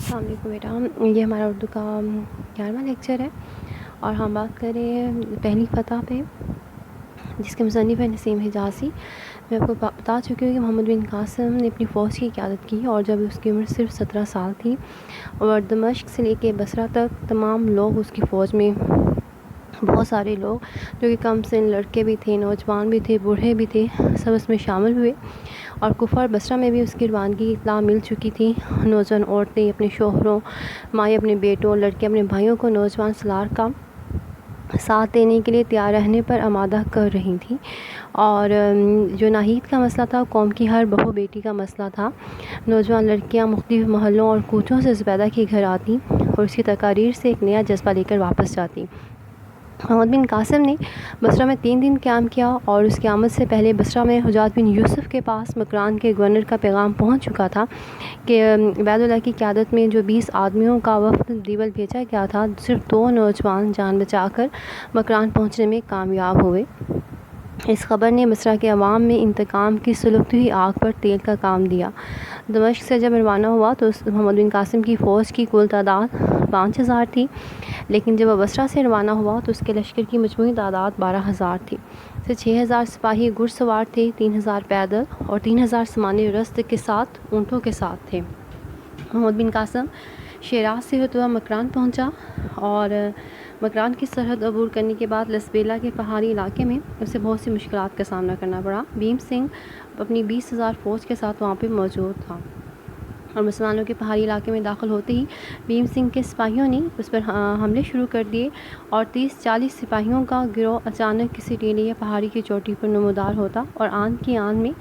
السلام علیکم بیٹا، یہ ہمارا اردو کا 11واں لیکچر ہے اور ہم بات کر رہے ہیں پہلی فتح پہ، جس کے مصنف ہے نسیم حجازی۔ میں آپ کو بتا چکی ہوں کہ محمد بن قاسم نے اپنی فوج کی قیادت کی اور جب اس کی عمر صرف 17 سال تھی اور دمشق سے لے کے بصرہ تک تمام لوگ اس کی فوج میں، بہت سارے لوگ جو کہ کم سن لڑکے بھی تھے، نوجوان بھی تھے، بوڑھے بھی تھے، سب اس میں شامل ہوئے اور کفار بصرہ میں بھی اس کی روانگی کی اطلاع مل چکی تھی۔ نوجوان عورتیں اپنے شوہروں، مائیں اپنے بیٹوں، لڑکے اپنے بھائیوں کو نوجوان سالار کا ساتھ دینے کے لیے تیار رہنے پر آمادہ کر رہی تھیں، اور جو ناہید کا مسئلہ تھا قوم کی ہر بہو بیٹی کا مسئلہ تھا۔ نوجوان لڑکیاں مختلف محلوں اور کوچوں سے زبیدہ کے گھر آتی اور اس کی تقاریر سے ایک نیا جذبہ لے کر واپس جاتی۔ محمد بن قاسم نے بصرہ میں 3 دن قیام کیا اور اس کی آمد سے پہلے بصرہ میں حجاج بن یوسف کے پاس مکران کے گورنر کا پیغام پہنچ چکا تھا کہ عبید اللہ کی قیادت میں جو 20 آدمیوں کا وفد دیول بھیجا گیا تھا، صرف 2 نوجوان جان بچا کر مکران پہنچنے میں کامیاب ہوئے۔ اس خبر نے بصرہ کے عوام میں انتقام کی سلگتی ہوئی آگ پر تیل کا کام دیا۔ دمشق سے جب روانہ ہوا تو محمد بن قاسم کی فوج کی کل تعداد 5000 تھی، لیکن جب وہ بصرہ سے روانہ ہوا تو اس کے لشکر کی مجموعی تعداد 12000 تھی۔ سے 6000 سپاہی گھڑ سوار تھے، 3000 پیدل اور 3000 سامان رست کے ساتھ اونٹوں کے ساتھ تھے۔ محمد بن قاسم شیراز سے ہوتے ہوئے مکران پہنچا اور مکران کی سرحد عبور کرنے کے بعد لسبیلا کے پہاڑی علاقے میں اسے بہت سی مشکلات کا سامنا کرنا پڑا۔ بھیم سنگھ اپنی 20000 فوج کے ساتھ وہاں پہ موجود تھا اور مسلمانوں کے پہاڑی علاقے میں داخل ہوتے ہی بھیم سنگھ کے سپاہیوں نے اس پر حملے شروع کر دیے اور 30-40 سپاہیوں کا گروہ اچانک کسی ٹیلے یا پہاڑی کی چوٹی پر نمودار ہوتا اور آن کی آن میں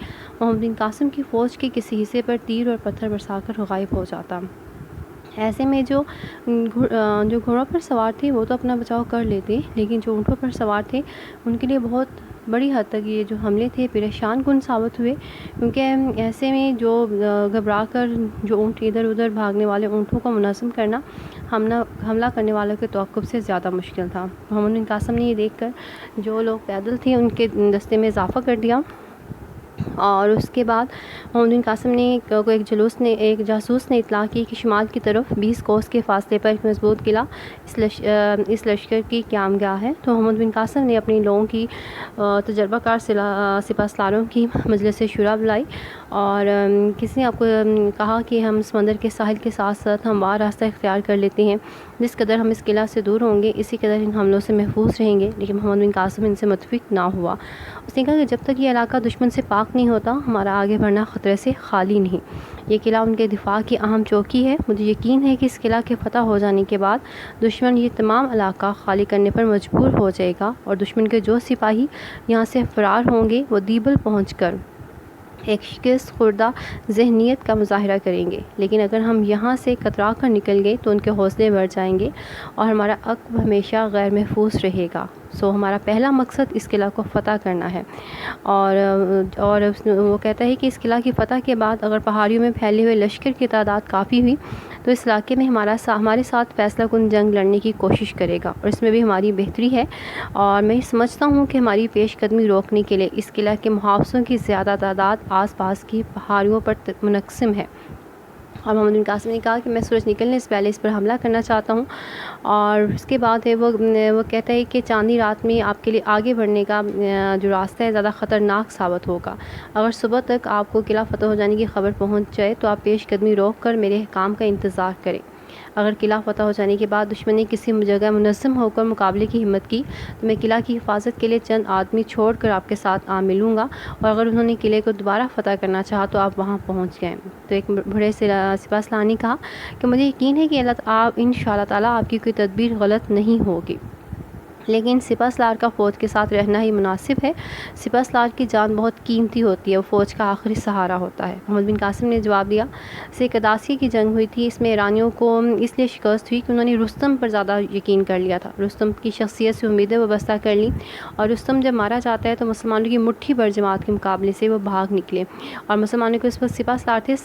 محمد بن قاسم کی فوج کے کسی حصے پر تیر اور پتھر برسا کر غائب ہو جاتا۔ ایسے میں جو گھوڑوں پر سوار تھے وہ تو اپنا بچاؤ کر لیتے، لیکن جو اونٹوں پر سوار تھے ان کے لیے بہت بڑی حد تک یہ جو حملے تھے پریشان کن ثابت ہوئے، کیونکہ ایسے میں جو گھبرا کر جو اونٹ ادھر ادھر بھاگنے والے اونٹوں کو منظم کرنا حملہ کرنے والوں کے توقف سے زیادہ مشکل تھا۔ محمد بن قاسم نے یہ دیکھ کر جو لوگ پیدل تھے ان کے دستے میں اضافہ کر دیا اور اس کے بعد محمد بن قاسم نے ایک جاسوس نے اطلاع کی کہ شمال کی طرف 20 کوس کے فاصلے پر ایک مضبوط قلعہ اس لشکر کی قیام گاہ ہے۔ تو محمد بن قاسم نے اپنی لوگوں کی تجربہ کار سپہ سالاروں کی مجلس شورا بلائی اور کسی نے آپ کو کہا کہ ہم سمندر کے ساحل کے ساتھ ساتھ ہموار راستہ اختیار کر لیتے ہیں، جس قدر ہم اس قلعہ سے دور ہوں گے اسی قدر ان حملوں سے محفوظ رہیں گے، لیکن محمد بن قاسم ان سے متفق نہ ہوا۔ اس نے کہا کہ جب تک یہ علاقہ دشمن سے پاک نہیں ہوتا ہمارا آگے بڑھنا خطرے سے خالی نہیں۔ یہ قلعہ ان کے دفاع کی اہم چوکی ہے، مجھے یقین ہے کہ اس قلعہ کے فتح ہو جانے کے بعد دشمن یہ تمام علاقہ خالی کرنے پر مجبور ہو جائے گا اور دشمن کے جو سپاہی یہاں سے فرار ہوں گے وہ دیبل پہنچ کر ایک شکست خوردہ ذہنیت کا مظاہرہ کریں گے، لیکن اگر ہم یہاں سے کترا کر نکل گئے تو ان کے حوصلے بڑھ جائیں گے اور ہمارا عقب ہمیشہ غیر محفوظ رہے گا۔ ہمارا پہلا مقصد اس قلعہ کو فتح کرنا ہے اور وہ کہتا ہے کہ اس قلعہ کی فتح کے بعد اگر پہاڑیوں میں پھیلے ہوئے لشکر کی تعداد کافی ہوئی تو اس علاقے میں ہمارے ساتھ فیصلہ کن جنگ لڑنے کی کوشش کرے گا اور اس میں بھی ہماری بہتری ہے، اور میں سمجھتا ہوں کہ ہماری پیش قدمی روکنے کے لیے اس قلعہ کے محافظوں کی زیادہ تعداد آس پاس کی پہاڑیوں پر منقسم ہے۔ اور محمد بن قاسم نے کہا کہ میں سورج نکلنے سے پہلے اس پر حملہ کرنا چاہتا ہوں، اور اس کے بعد ہے وہ کہتا ہے کہ چاندنی رات میں آپ کے لیے آگے بڑھنے کا جو راستہ ہے زیادہ خطرناک ثابت ہوگا۔ اگر صبح تک آپ کو قلعہ فتح ہو جانے کی خبر پہنچ جائے تو آپ پیش قدمی روک کر میرے حکام کا انتظار کریں۔ اگر قلعہ فتح ہو جانے کے بعد دشمن نے کسی جگہ منظم ہو کر مقابلے کی ہمت کی تو میں قلعہ کی حفاظت کے لیے چند آدمی چھوڑ کر آپ کے ساتھ آ ملوں گا، اور اگر انہوں نے قلعے کو دوبارہ فتح کرنا چاہا تو آپ وہاں پہنچ گئے۔ تو ایک بڑے سپہ سالار نے کہا کہ مجھے یقین ہے کہ انشاءاللہ تعالیٰ آپ کی کوئی تدبیر غلط نہیں ہوگی، لیکن سپہ سالار کا فوج کے ساتھ رہنا ہی مناسب ہے۔ سپہ سالار کی جان بہت قیمتی ہوتی ہے، وہ فوج کا آخری سہارا ہوتا ہے۔ محمد بن قاسم نے جواب دیا، قادسیہ کی جنگ ہوئی تھی، اس میں ایرانیوں کو اس لیے شکست ہوئی کہ انہوں نے رستم پر زیادہ یقین کر لیا تھا، رستم کی شخصیت سے امیدیں وابستہ کر لیں، اور رستم جب مارا جاتا ہے تو مسلمانوں کی مٹھی بھر جماعت کے مقابلے سے وہ بھاگ نکلے، اور مسلمانوں کے اس وقت سپہ سالار تھے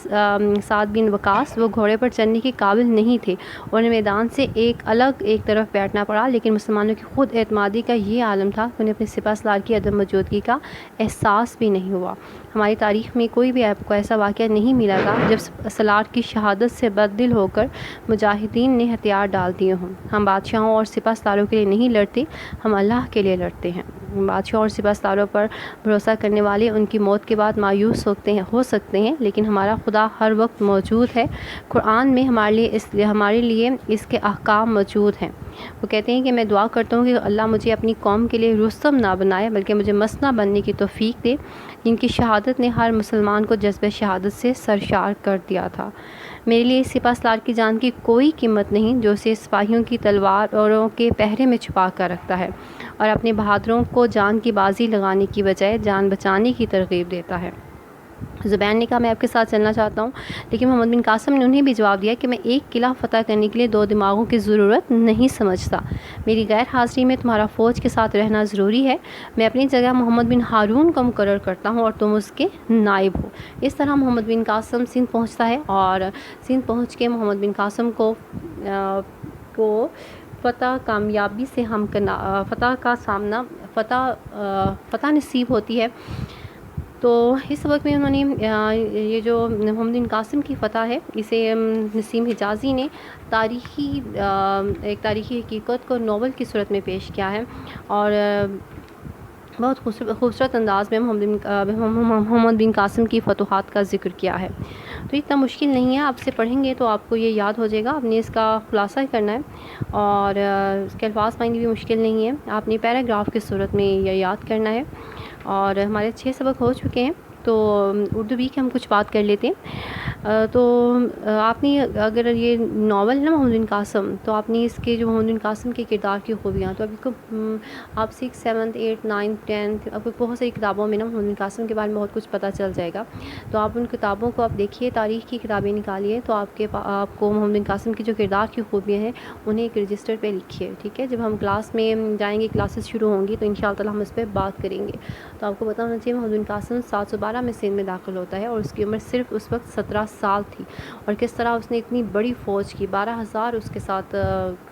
سعد بن وقاص، وہ گھوڑے پر چڑھنے کے قابل نہیں تھے، انہیں میدان سے ایک طرف بیٹھنا پڑا، لیکن مسلمانوں کی خود خود اعتمادی کا یہ عالم تھا کہ انہیں اپنے سپہ سالار کی عدم موجودگی کا احساس بھی نہیں ہوا۔ ہماری تاریخ میں کوئی بھی آپ کو ایسا واقعہ نہیں ملا گا جب سالار کی شہادت سے بددل ہو کر مجاہدین نے ہتھیار ڈال دیے ہوں۔ ہم بادشاہوں اور سپہ سالاروں کے لیے نہیں لڑتے، ہم اللہ کے لیے لڑتے ہیں۔ بادشاہوں اور سپہ سالاروں پر بھروسہ کرنے والے ان کی موت کے بعد مایوس ہو سکتے ہیں، لیکن ہمارا خدا ہر وقت موجود ہے۔ قرآن میں ہمارے لیے اس کے احکام موجود ہیں۔ وہ کہتے ہیں کہ میں دعا کرتا ہوں کہ اللہ مجھے اپنی قوم کے لیے رستم نہ بنائے، بلکہ مجھے مسنہ بننے کی توفیق دے، جن کی شہادت نے ہر مسلمان کو جذبہ شہادت سے سرشار کر دیا تھا۔ میرے لیے سپہ سالار کی جان کی کوئی قیمت نہیں جو اسے سپاہیوں کی تلواروں کے پہرے میں چھپا کر رکھتا ہے اور اپنے بہادروں کو جان کی بازی لگانے کی بجائے جان بچانے کی ترغیب دیتا ہے۔ زبین نے کہا میں آپ کے ساتھ چلنا چاہتا ہوں، لیکن محمد بن قاسم نے انہیں بھی جواب دیا کہ میں ایک قلعہ فتح کرنے کے لیے 2 دماغوں کی ضرورت نہیں سمجھتا۔ میری غیر حاضری میں تمہارا فوج کے ساتھ رہنا ضروری ہے۔ میں اپنی جگہ محمد بن ہارون کو مقرر کرتا ہوں اور تم اس کے نائب ہو۔ اس طرح محمد بن قاسم سندھ پہنچتا ہے اور سندھ پہنچ کے محمد بن قاسم کو کامیابی سے فتح نصیب ہوتی ہے۔ تو اس وقت میں انہوں نے یہ جو محمد بن قاسم کی فتح ہے، اسے نسیم حجازی نے ایک تاریخی حقیقت کو ناول کی صورت میں پیش کیا ہے اور بہت خوبصورت انداز میں محمد بن قاسم کی فتوحات کا ذکر کیا ہے۔ تو اتنا مشکل نہیں ہے، آپ سے پڑھیں گے تو آپ کو یہ یاد ہو جائے گا۔ آپ نے اس کا خلاصہ کرنا ہے اور اس کے الفاظ پائیں بھی مشکل نہیں ہے، آپ نے پیراگراف کی صورت میں یہ یاد کرنا ہے۔ اور ہمارے 6 سبق ہو چکے ہیں، تو اردو بھی کی ہم کچھ بات کر لیتے ہیں۔ تو آپ نے اگر یہ ناول ہے نا محمد بن قاسم، تو آپ نے اس کے جو محمد بن قاسم کے کردار کی خوبیاں، تو ابھی کو آپ 6, 7, 8, 9, 10 اب بہت ساری کتابوں میں نا محمد بن قاسم کے بارے میں بہت کچھ پتہ چل جائے گا۔ تو آپ ان کتابوں کو آپ دیکھیے، تاریخ کی کتابیں نکالیے، تو آپ کو محمد بن قاسم کی جو کردار کی خوبیاں ہیں انہیں ایک رجسٹر پہ لکھیے، ٹھیک ہے؟ جب ہم کلاس میں جائیں گے، کلاسز شروع ہوں گی، تو ان شاء اللہ تعالیٰ ہم اس پہ بات کریں گے۔ تو آپ کو پتہ ہونا چاہیے محمد بن قاسم 712 میں سندھ میں داخل ہوتا ہے اور اس کی عمر صرف اس وقت 17 سال تھی، اور کس طرح اس نے اتنی بڑی فوج کی، 12,000 اس کے ساتھ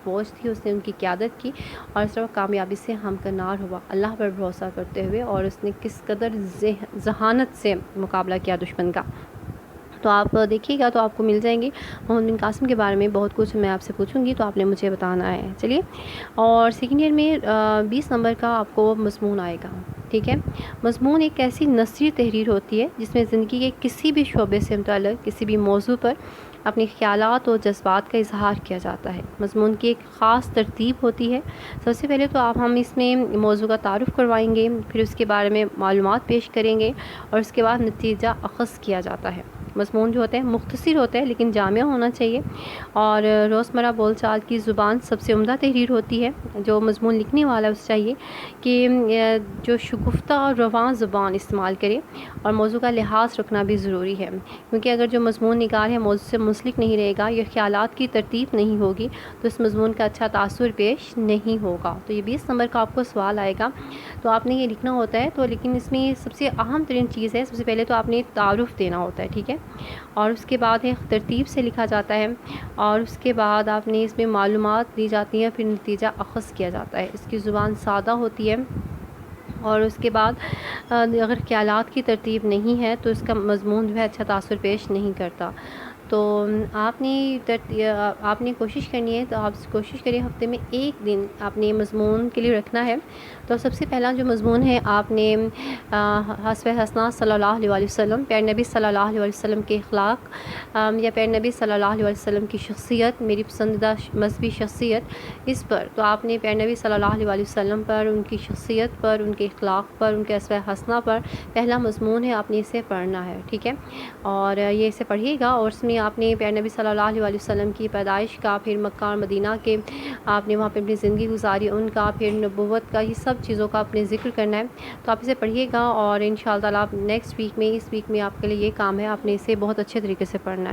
فوج تھی، اس نے ان کی قیادت کی اور اس طرح کامیابی سے ہمکنار ہوا اللہ پر بھروسہ کرتے ہوئے، اور اس نے کس قدر ذہانت سے مقابلہ کیا دشمن کا۔ تو آپ دیکھیے گا تو آپ کو مل جائیں گے محمد بن قاسم کے بارے میں بہت کچھ، میں آپ سے پوچھوں گی تو آپ نے مجھے بتانا ہے۔ چلیے، اور سیکنڈ ایئر میں 20 نمبر کا آپ کو مضمون آئے گا، ٹھیک ہے؟ مضمون ایک ایسی نثری تحریر ہوتی ہے جس میں زندگی کے کسی بھی شعبے سے متعلق کسی بھی موضوع پر اپنے خیالات اور جذبات کا اظہار کیا جاتا ہے۔ مضمون کی ایک خاص ترتیب ہوتی ہے۔ سب سے پہلے تو ہم اس میں موضوع کا تعارف کروائیں گے، پھر اس کے بارے میں معلومات پیش کریں گے اور اس کے بعد نتیجہ اخذ کیا جاتا ہے۔ مضمون جو ہوتا ہے مختصر ہوتا ہے لیکن جامع ہونا چاہیے، اور روزمرہ بول چال کی زبان سب سے عمدہ تحریر ہوتی ہے۔ جو مضمون لکھنے والا ہے اسے چاہیے کہ جو شگفتہ اور رواں زبان استعمال کرے، اور موضوع کا لحاظ رکھنا بھی ضروری ہے، کیونکہ اگر جو مضمون نگار ہے موضوع سے منسلک نہیں رہے گا یا خیالات کی ترتیب نہیں ہوگی تو اس مضمون کا اچھا تاثر پیش نہیں ہوگا۔ تو یہ 20 نمبر کا آپ کو سوال آئے گا، تو آپ نے یہ لکھنا ہوتا ہے۔ تو لیکن اس میں سب سے اہم ترین چیز ہے، سب سے پہلے تو آپ نے تعارف دینا ہوتا ہے، ٹھیک ہے؟ اور اس کے بعد ایک ترتیب سے لکھا جاتا ہے، اور اس کے بعد آپ نے اس میں معلومات دی جاتی ہیں، پھر نتیجہ اخذ کیا جاتا ہے۔ اس کی زبان سادہ ہوتی ہے، اور اس کے بعد اگر خیالات کی ترتیب نہیں ہے تو اس کا مضمون جو ہے اچھا تاثر پیش نہیں کرتا۔ تو آپ نے کوشش کرنی ہے، تو آپ کوشش کریں ہفتے میں 1 دن آپ نے مضمون کے لیے رکھنا ہے۔ تو سب سے پہلا جو مضمون ہے، آپ نے حسب حسنہ صلی اللہ علیہ وسلم، پیر نبی صلی اللہ علیہ وسلم کے اخلاق، یا پیر نبی صلی اللہ علیہ وسلم کی شخصیت، میری پسندیدہ مذہبی شخصیت، اس پر تو آپ نے پیر نبی صلی اللہ علیہ وسلم پر، ان کی شخصیت پر، ان کے اخلاق پر، ان کے حسب حسنہ پر پہلا مضمون ہے، آپ نے اسے پڑھنا ہے، ٹھیک ہے؟ اور یہ اسے پڑھیے گا، اور اس میں آپ نے پیر نبی صلی اللہ علیہ وسلم کی پیدائش کا، پھر مکہ اور مدینہ کے آپ نے وہاں پہ اپنی زندگی گزاری ان کا، پھر نبوت کا، یہ سب چیزوں کا اپنے ذکر کرنا ہے۔ تو آپ اسے پڑھیے گا، اور ان شاء اللہ تعالیٰ نیکسٹ ویک میں، اس ویک میں آپ کے لیے یہ کام ہے، آپ نے اسے بہت اچھے طریقے سے پڑھنا ہے۔